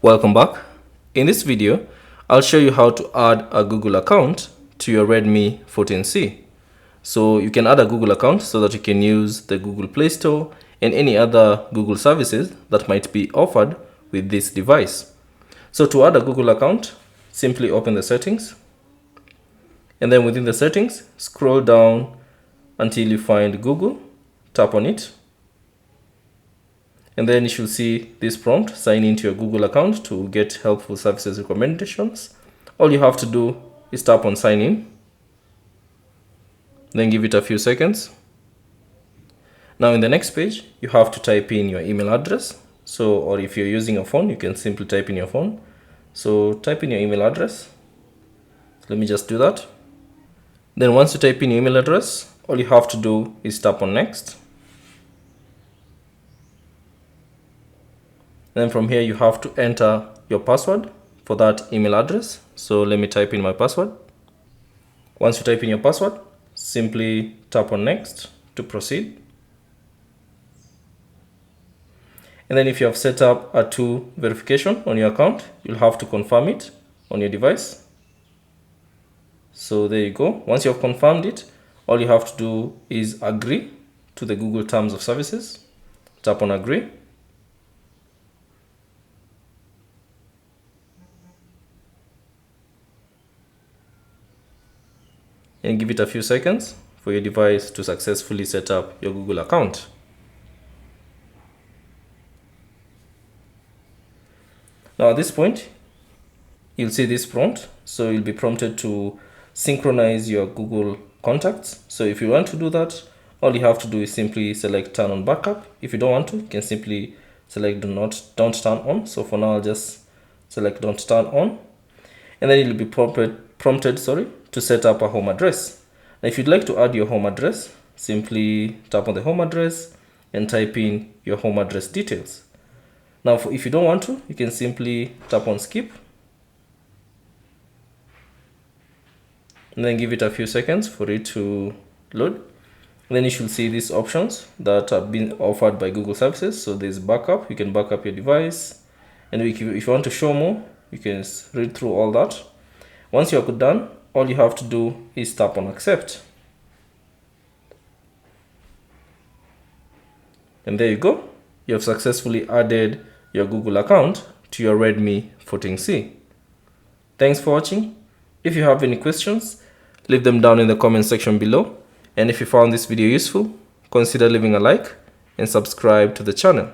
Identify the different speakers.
Speaker 1: Welcome back. In this video, I'll show you how to add a Google account to your Redmi 14C. So you can add a Google account so that you can use the Google Play Store and any other Google services that might be offered with this device. So to add a Google account, simply open the settings. And then within the settings, scroll down until you find Google, tap on it. And then you should see this prompt, sign into your Google account to get helpful services recommendations. All you have to do is tap on sign in, then give it a few seconds. Now in the next page, you have to type in your email address. Or if you're using a phone, you can simply type in your phone. So type in your email address. Let me just do that. Then once you type in your email address, all you have to do is tap on next. Then from here, you have to enter your password for that email address. So let me type in my password. Once you type in your password, simply tap on next to proceed. And then if you have set up a 2 verification on your account, you'll have to confirm it on your device. So there you go. Once you have confirmed it, all you have to do is agree to the Google Terms of Services. Tap on agree. And give it a few seconds for your device to successfully set up your Google account. Now at this point, you'll see this prompt. So you'll be prompted to synchronize your Google contacts. So if you want to do that, all you have to do is simply select turn on backup. If you don't want to, you can simply select don't turn on. So for now, I'll just select don't turn on. And then you'll be prompted to set up a home address. Now if you'd like to add your home address, simply tap on the home address and type in your home address details. Now if you don't want to, you can simply tap on skip and then give it a few seconds for it to load. And then you should see these options that have been offered by Google services. So there's backup, you can back up your device, and if you want to show more, you can read through all that. Once you're done, all you have to do is tap on accept. And there you go. You have successfully added your Google account to your Redmi 14C. Thanks for watching. If you have any questions, leave them down in the comment section below. And if you found this video useful, consider leaving a like and subscribe to the channel.